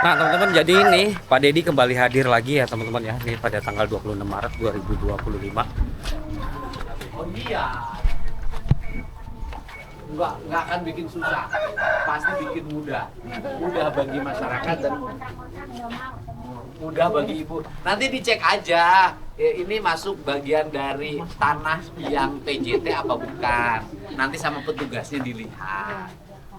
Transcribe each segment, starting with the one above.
Nah teman-teman, jadi ini Pak Deddy kembali hadir lagi ya teman-teman ya, ini pada tanggal 26 Maret 2025. Oh iya, nggak akan bikin susah, pasti bikin mudah bagi masyarakat dan mudah bagi ibu. Nanti dicek aja, ya, ini masuk bagian dari tanah yang PJT apa bukan. Nanti sama petugasnya dilihat.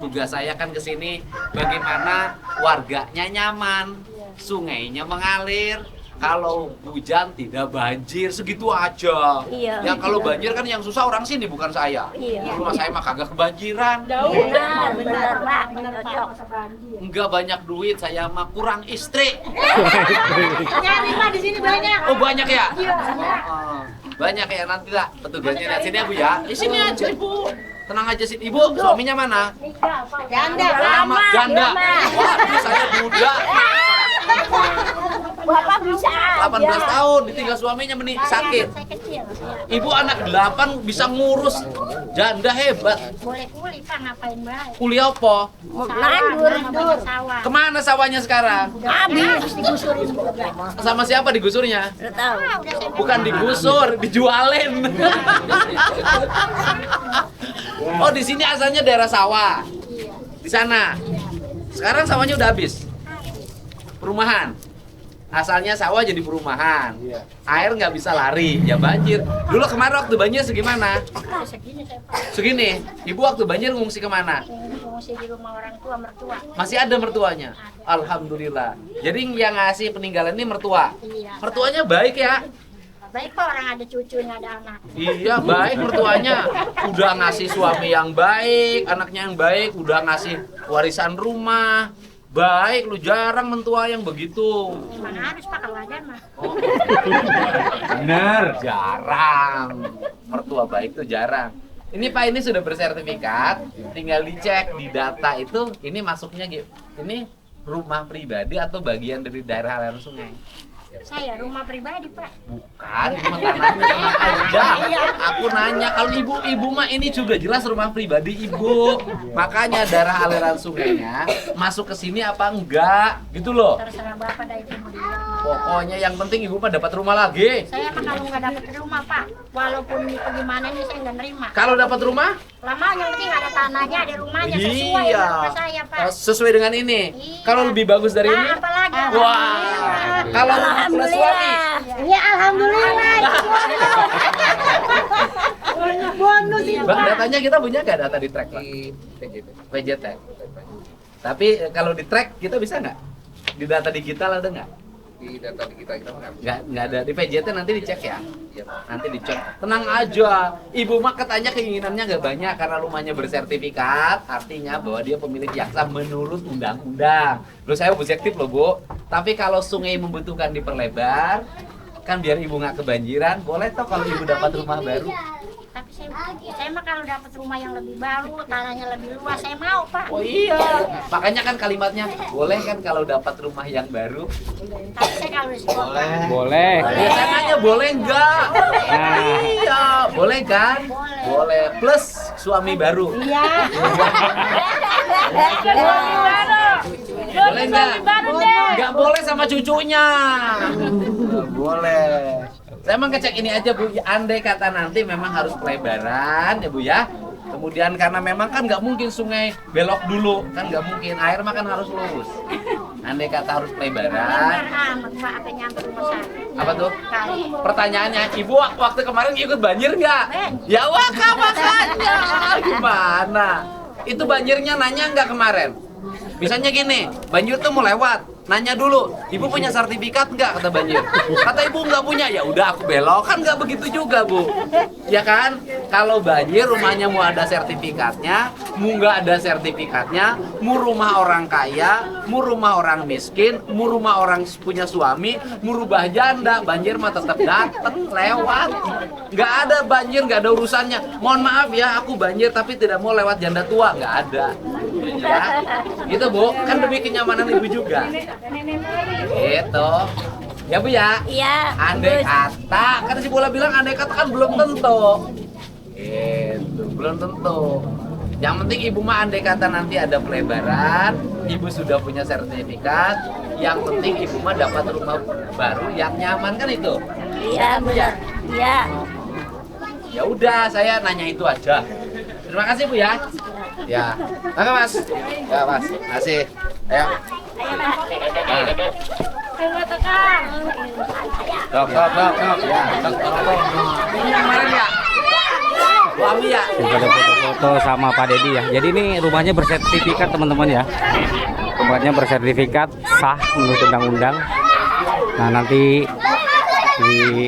Tugas saya kan ke sini bagaimana warganya nyaman, sungainya mengalir. Kalau hujan tidak banjir, segitu aja. Iya. Ya kalau banjir kan yang susah orang sini bukan saya. Iya. Rumah saya mah kagak kebanjiran. Benar, Pak. Cocok. Enggak banyak duit, saya mah kurang istri. Nyari Pak di sini banyak. Oh banyak ya? Iya. Oh, banyak ya, nanti lah petugasnya lihat sini ya Bu ya. Di sini aja Ibu. Tenang aja sih Ibu, suaminya mana? Janda. Janda. Waduh, saya muda. Bapak bisa. 18 tahun ditinggal suaminya sakit. Saya kecil. Ibu anak 8 bisa ngurus. Janda hebat. Boleh kuliah Pak, ngapain baik? Kuliah apa? Mandur. Sawah. Kemana sawahnya sekarang? Habis digusurin juga. Sama siapa digusurnya? Udah tahu. Udah saya Bukan digusur, dijualin. Oh, di sini asalnya daerah sawah. Di sana. Sekarang sawahnya udah habis. Perumahan. Asalnya sawah jadi perumahan. Air nggak bisa lari, ya banjir. Dulu kemarin waktu banjir segimana? segini saya Pak. Segini. Ibu waktu banjir ngungsi kemana? Ngungsi di rumah orang tua mertua. Masih ada mertuanya? Alhamdulillah. Jadi yang ngasih peninggalan ini mertua? Iya. Mertuanya baik ya? Baik Pak, orang ada cucunya, ada anak. Iya, baik mertuanya. Udah ngasih suami yang baik, anaknya yang baik, udah ngasih warisan rumah. Baik, lu jarang mentua yang begitu. Emang harus Pak kalau ada mah. Oh. Bener, jarang. Mertua baik tuh jarang. Ini Pak, ini sudah bersertifikat, tinggal dicek di data itu, ini masuknya gitu. Ini rumah pribadi atau bagian dari daerah aliran sungai? Saya rumah pribadi Pak. Bukan, ini mah tanahnya tenang aja. Aku nanya, kalau ibu mah ini juga jelas rumah pribadi ibu. Makanya darah aliran sungainya masuk ke sini apa enggak, gitu loh. Terserah Bapak dah itu mau bilang. Pokoknya yang penting ibu mah dapat rumah lagi. Saya mah kalau nggak dapat rumah Pak, walaupun itu gimana nih saya nggak nerima. Kalau dapat rumah, Lama yang penting ada tanahnya, ada rumahnya sesuai iya, dengan rumah saya Pak. sesuai dengan ini. Iya. Kalau lebih bagus dari ini, Nah, apalagi? wah. Kalau punya suami, Ya alhamdulillah. Bonus itu datanya kita punya nggak data di track Pak? PJT. Tapi kalau di track kita bisa nggak? Di data digital ada nggak? Di data kita Nggak ada. Di PJT nanti dicek ya. Nanti dicek. Tenang aja. Ibu mah katanya keinginannya nggak banyak karena rumahnya bersertifikat. Artinya bahwa dia pemilik yaksa menurut undang-undang. Loh saya objektif loh Bu. Tapi kalau sungai membutuhkan diperlebar, kan biar ibu nggak kebanjiran, boleh toh kalau ibu dapat rumah baru. Tapi saya mah kalau dapat rumah yang lebih baru, tanahnya lebih luas, saya mau Pak. Oh iya. Makanya kan kalimatnya boleh kan kalau dapat rumah yang baru. Tapi saya kalau di sekolah. Boleh. Biasanya nanya boleh nggak? Iya, boleh kan? Boleh. Plus suami baru. Iya. Boleh nggak? Nggak boleh sama cucunya. Nggak boleh. Saya emang ngecek ini aja Bu, andai kata nanti memang harus pelebaran ya Bu ya. Kemudian karena memang kan nggak mungkin sungai belok dulu, kan nggak mungkin, air mah kan harus lurus. Andai kata harus pelebaran. Amat Pak, apa nyampe rumah saya. Apa tuh? Kali. Pertanyaannya, Ibu waktu kemarin ikut banjir nggak? Ya makanya, gimana? Itu banjirnya nanya nggak kemarin? Misalnya gini, banjir tuh mau lewat, nanya dulu, ibu punya sertifikat nggak kata banjir? Kata ibu nggak punya, ya udah aku belok, kan nggak begitu juga Bu, ya kan? Kalau banjir rumahnya mau ada sertifikatnya, mau nggak ada sertifikatnya, mau rumah orang kaya, mau rumah orang miskin, mau rumah orang punya suami, mau rubah janda, banjir mah tetap dateng lewat, nggak ada banjir, nggak ada urusannya. Mohon maaf ya, aku banjir tapi tidak mau lewat janda tua, nggak ada. Ya, gitu Bu, kan demi kenyamanan ibu juga. Gitu. Ya Bu ya. Iya. Andai kata, kan si Bola bilang andai kata kan belum tentu. Gitu, belum tentu. Yang penting ibu mah andai kata nanti ada pelebaran, ibu sudah punya sertifikat. Yang penting ibu mah dapat rumah baru yang nyaman kan itu. Iya benar. Iya. Ya udah, saya nanya itu aja. Terima kasih Bu ya. Ya, oke Mas. Ya Mas, kasih. Ayo. Terima tekan. Dok. Ya, dok. Ini yang kemarin ya? Suami ya? Kita ada foto-foto sama Pak Dedi ya. Jadi ini rumahnya bersertifikat teman-teman ya. Rumahnya bersertifikat sah menurut undang-undang. Nah nanti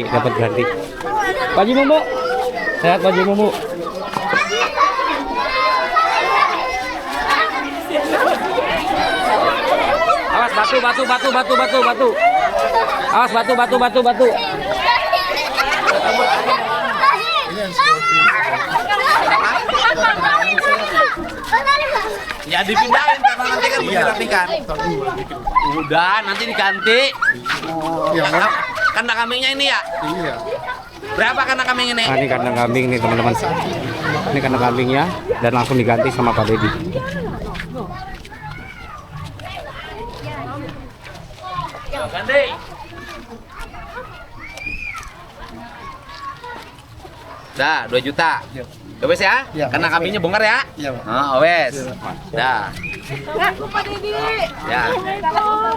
dapat ganti. Pak Haji Mumu, sehat Pak Haji Mumu. Awas batu. Awas batu. Ya dipindahin karena nanti kan dirapikan. Udah, nanti diganti. Kandang kambingnya ini ya? Iya. Berapa kandang kambing ini? Nah, ini kandang kambing nih teman-teman. Ini kandang kambingnya dan langsung diganti sama Pak Dedi. Ganti. Dah, 2 juta. Wes ya? Ya, Kandang wes, kambingnya bongkar ya? Iya, Pak. Oh, wes. Dah. Pak Dedi. Ya.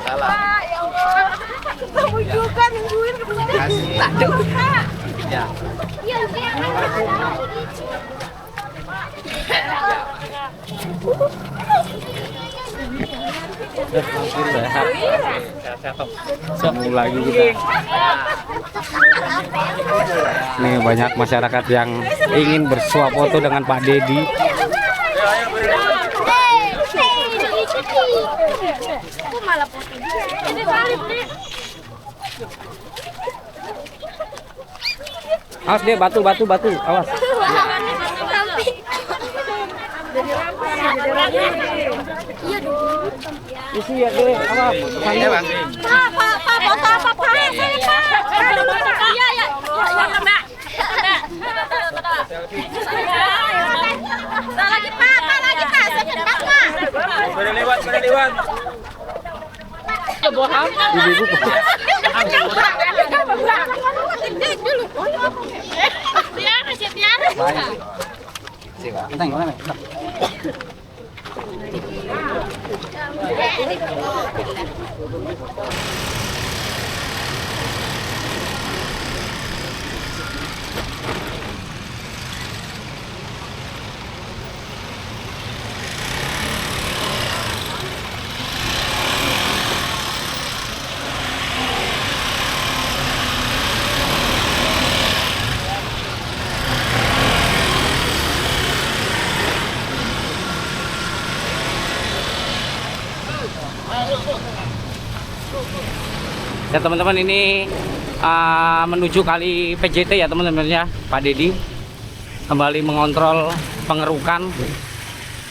Salah. Ya Allah. Kamu juga nungguin kebenaran. Kasih. Aduh. Ya. Iya, Ketemu lagi kita. Nih banyak masyarakat yang ingin bersuap foto dengan Pak Dedi. Aku malah foto. Ini balik nih. Awas dia batu. Awas. Iya dong. Isi ya deh. Awas. Ya, Bang. Pak, foto apa Pak? Iya, ya. Mbak. Lagi Pak. Sebentar Pak. Sudah lewat. Ibu-ibu. Ya teman-teman, ini menuju kali PJT ya teman-teman ya. Pak Dedi kembali mengontrol pengerukan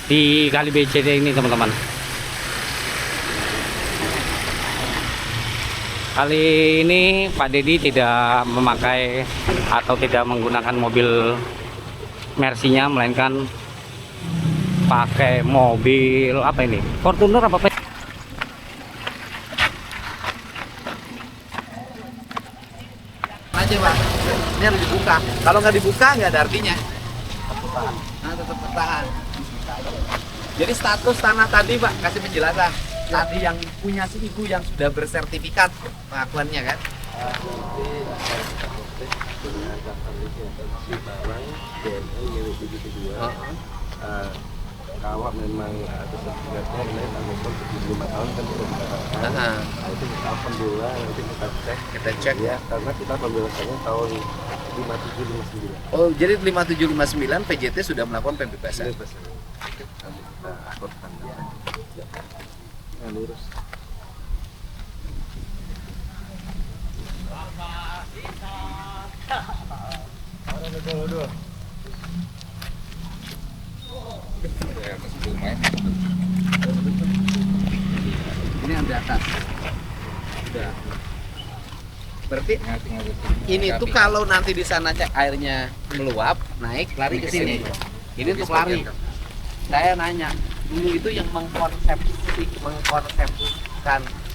di kali PJT ini teman-teman. Kali ini Pak Dedi tidak memakai atau tidak menggunakan mobil Mercy-nya, melainkan pakai mobil apa ini? Fortuner apa? Aja Pak, ini harus dibuka. Kalau nggak dibuka nggak ada artinya. Nah, tetap bertahan. Jadi status tanah tadi Pak, kasih penjelasan. Tadi yang punya si ibu yang sudah bersertifikat pengakuannya kan? Kalau memang ada sertifikatnya, tanggal 75 tahun kan sudah dikatakan. Nah, itu kita alhamdulillah nanti kita cek ya, karena kita pembebasannya tahun 5759. Oh, jadi 5759 PJT sudah melakukan pembebasan. Kita akorkan ya. Nah, lurus. Ini yang di atas. Udah. Berarti ini tuh kalau nanti di sana cek airnya meluap, naik, lari ke sini. Ini untuk lari. Saya nanya, dulu itu yang mengkonsepkan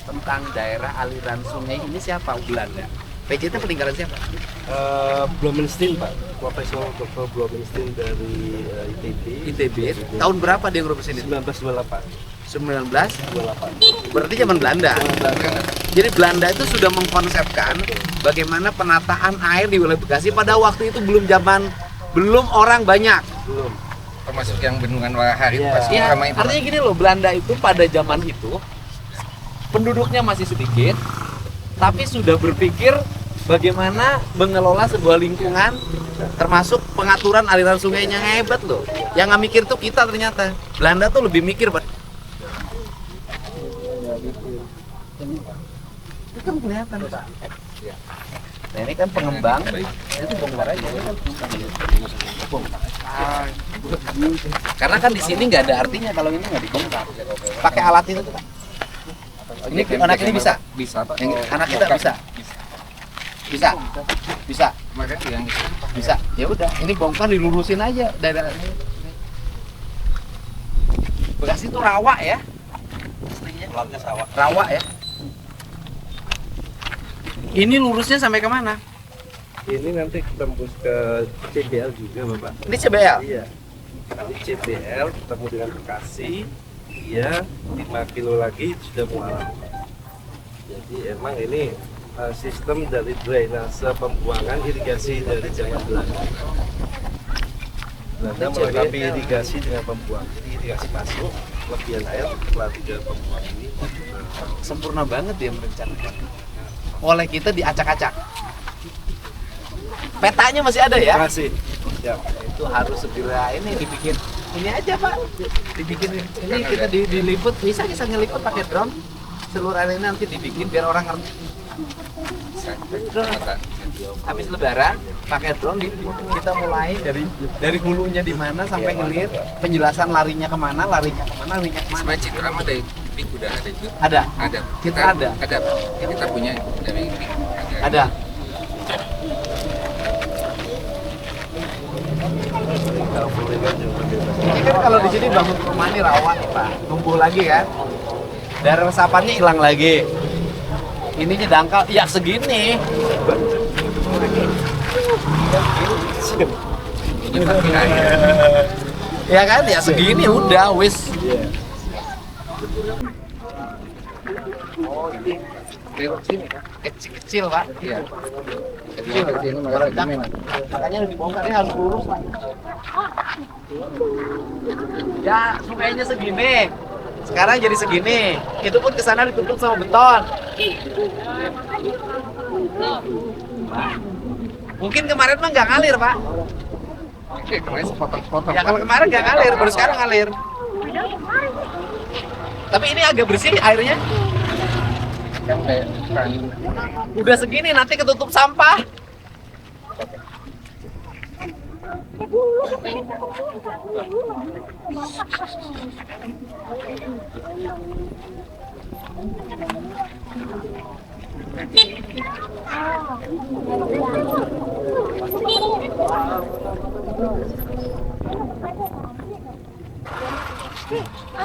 tentang daerah aliran sungai ini siapa? Belanda. PJT peninggalan siapa? Blomenstein Pak, Profesor Dr. Blomenstein dari ITB. Tahun berapa dia ngurus sini? 1928. 1928. Berarti zaman Belanda. Jadi Belanda itu sudah mengkonsepkan bagaimana penataan air di wilayah Bekasi pada waktu itu belum orang banyak. Belum. Termasuk yang bendungan Walahar itu Iya. pasti Ya, ramai itu. artinya gini loh, Belanda itu pada zaman itu penduduknya masih sedikit, tapi sudah berpikir bagaimana mengelola sebuah lingkungan, termasuk pengaturan aliran sungainya. Hebat loh. Yang nggak mikir tuh kita ternyata. Belanda tuh lebih mikir, Pak. Itu kan kelihatan, Pak. Nah, ini kan pengembang. Itu bongkar aja. Bongkar. Karena kan di sini nggak ada artinya kalau ini nggak dibongkar. Pakai alat itu, Pak. Ini anak ini bisa. Bisa Pak. Yang anak kita bisa. Bisa. Makanya yang Bisa. Ya udah, ini bongkar dilurusin aja daerah. Bekasi itu rawa ya. Pelatnya sawah. Rawa ya. Ini lurusnya sampai kemana? Ini nanti tembus ke CBL juga Bapak. Ini CBL. Iya. Nanti CBL ketemu dengan Bekasi, iya 5 kilo lagi sudah Mualam. Jadi emang ini sistem dari drainase pembuangan irigasi dari zaman Belanda. Belanda melengkapi irigasi dengan pembuangan. Jadi irigasi masuk, kelebihan air setelah tidak pembuangan ini. Sempurna banget dia merencanakan. Oleh kita diacak-acak. Petanya masih ada ya? Masih. Ya. Itu harus segera ini dibikin. Ini aja Pak, dibikin ini kita diliput, bisa ngeliput pakai drone. Seluruh area ini nanti dibikin biar orang ngerti. Drone. Habis lebaran pakai drone kita mulai dari hulunya di mana sampai ngelir, penjelasan larinya kemana. sebenarnya Citra mah dari PIK udah ada juga. Ada. Kita Ada. Kita punya dari PIK. Ada. Ini kan kalau di sini bangun rumah ini rawan nih Pak, tumbuh lagi kan, daerah resapannya hilang lagi. Ininya dangkal, ya segini. Ya kan, ya segini udah wis. Oh ini lewat sini kan, kecil Pak. Iya. Kecil, makanya dibongkar ini harus lurus Pak. Ya sungainya segini, sekarang jadi segini. Itu pun kesana ditutup sama beton. Mungkin kemarin mah nggak ngalir Pak. Oke, kemarin sepotong-sepotong. Ya kalau kemarin nggak ngalir, baru sekarang ngalir. Tapi ini agak bersih airnya. Yang kayak kan Udah segini nanti ketutup sampah.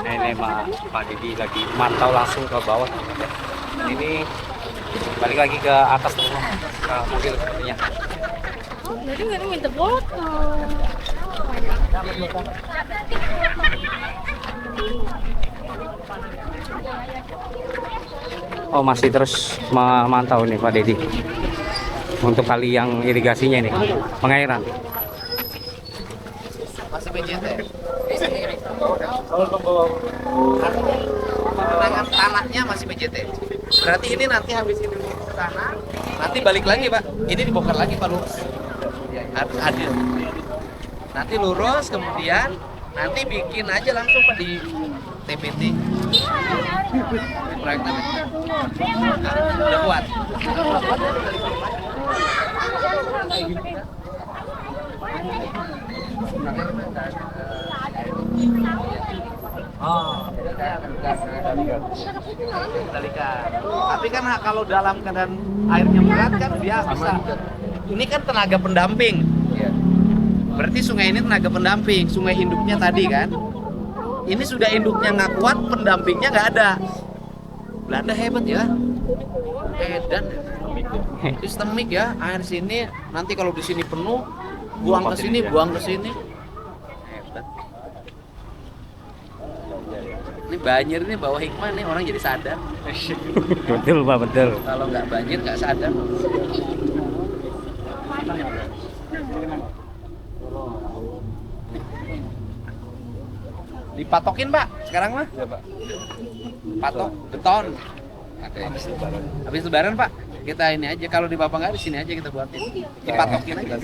Ini Pak Didi lagi mantau langsung ke bawah. Ini balik lagi ke atas semua, ke mobil sepertinya. Jadi nggak minta foto. Oh masih terus memantau nih Pak Dedi untuk kali yang irigasinya ini pengairan. Masih PJT. Pengenangan tanahnya masih PJT. Berarti ini nanti habis ini ke sana, nanti balik lagi Pak. Ini dibongkar lagi Pak lurus. Harus adil. Nanti lurus kemudian nanti bikin aja langsung Pak di TPT. Proyek namanya. Udah kuat. Oh, kendalikan. Tapi kan kalau dalam keadaan airnya berat kan dia bisa. Ini kan tenaga pendamping. Berarti sungai ini tenaga pendamping, sungai induknya tadi kan. Ini sudah induknya nggak kuat, pendampingnya nggak ada. Belanda hebat ya. Edan sistemik ya, air sini nanti kalau di sini penuh buang ke sini, buang ke sini. Hebat. Ini banjir ini bawa hikmah nih, orang jadi sadar. Betul Pak, betul. Kalau nggak banjir nggak sadar. Dipatokin Pak, sekarang mah? Ya Pak. Patok beton. Ada yang Habis lebaran Pak, kita ini aja, kalau di Bapak nggak di sini aja kita buatin. Dipatokin aja.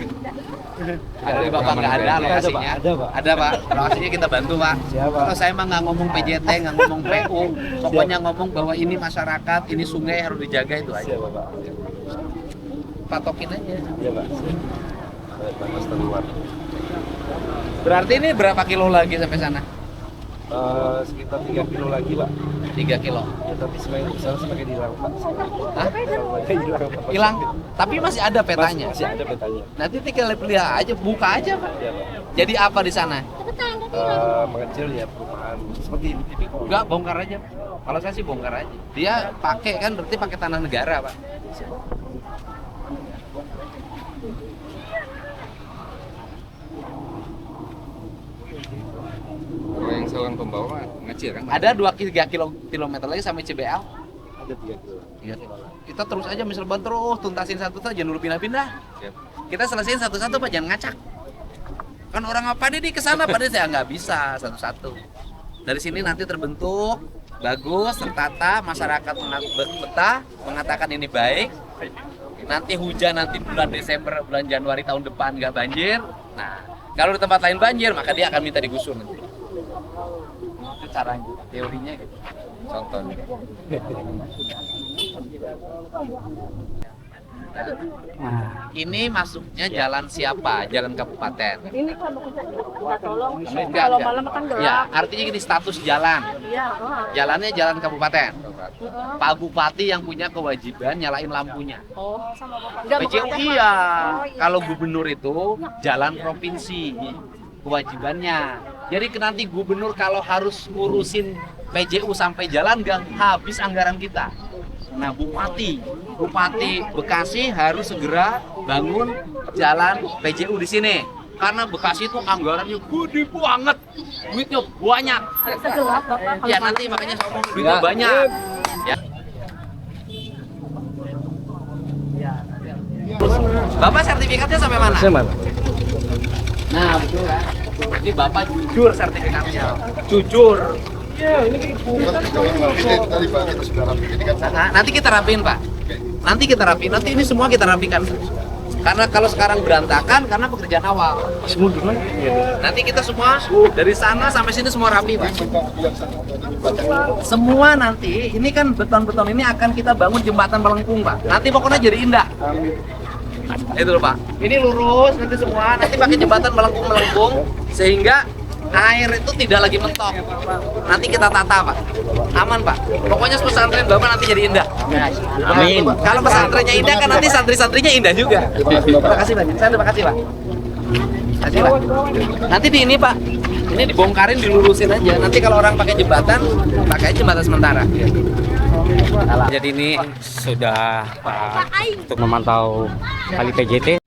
Kalau di Bapak nggak ada lokasinya. Ada Pak, lokasinya kita bantu Pak. Kalau saya mah nggak ngomong PJT, nggak ngomong PU, pokoknya ngomong bahwa ini masyarakat, ini sungai harus dijaga itu aja. Patokin aja. Iya Pak. Panas terluar. Berarti ini berapa kilo lagi sampai sana? Sekitar 3 kilo lagi Pak. 3 kilo. Ya, tapi semakin hilang Pak. Hah? Semakin hilang Pak. Hilang. Tapi masih ada petanya. Masih ada petanya. Nanti tinggal lihat aja, buka aja Pak. Iya Pak. Jadi apa di sana? Mengecil ya perumahan seperti ini. Enggak, bongkar aja. Kalau saya sih bongkar aja. Dia pakai kan berarti pakai tanah negara, Pak. kalau yang seorang pembawa ngecil kan? Ada 2-3 kilometer lagi sampai CBL. Ada 3 kilo. Iya. Kita terus aja misal ban terus tuntasin satu saja, jangan dulu pindah-pindah. Siap. Kita selesaiin satu-satu Pak, jangan ngacak. Kan orang apa nih ke sana Pak, saya nggak bisa satu-satu. Dari sini nanti terbentuk bagus, tertata, masyarakat betah, mengatakan ini baik. Nanti hujan nanti bulan Desember, bulan Januari tahun depan nggak banjir. Nah, kalau di tempat lain banjir, maka dia akan minta digusur nanti. Itu caranya, teorinya gitu. Contohnya. Nah, Ini masuknya jalan siapa? Jalan kabupaten. Ini kalau tolong, Enggak, kalau enggak. malam kan gelap. Ya, artinya gini status jalan. Iya, Jalannya jalan kabupaten. Pak Bupati yang punya kewajiban nyalain lampunya. Oh, sama Bapak. PJU iya. Oh, iya. Kalau gubernur itu jalan provinsi kewajibannya. Jadi nanti gubernur kalau harus ngurusin PJU sampai jalan gang, habis anggaran kita. Nah, Bupati Bekasi harus segera bangun jalan PJU di sini. Karena Bekasi itu anggarannya gede banget, duitnya banyak. Segelap Bapak. Ya nanti makanya saya ngomong duitnya banyak. Ya. Bapak sertifikatnya sampai mana? Nah, betul kan? Ini Bapak jujur sertifikatnya. Jujur. Nah, nanti kita rapiin Pak. Nanti kita rapiin. Nanti ini semua kita rapikan. Karena kalau sekarang berantakan karena pekerjaan awal. Nanti kita semua dari sana sampai sini semua rapi Pak. Semua nanti ini kan beton-beton ini akan kita bangun jembatan melengkung Pak. Nanti pokoknya jadi indah. Itu loh Pak. Ini lurus nanti semua. Nanti pakai jembatan melengkung sehingga air itu tidak lagi mentok. Nanti kita tata Pak. Aman Pak. Pokoknya pesantren Bapak nanti jadi indah. Amin. Kalau pesantrennya indah kan nanti santri-santrinya indah juga. Terima kasih banyak. Saya terima kasih Pak. Terima kasih Pak. Nanti di ini Pak. Ini dibongkarin, dilurusin aja. Nanti kalau orang pakai jembatan, pakai jembatan sementara. jadi ini sudah Pak untuk memantau kali PJT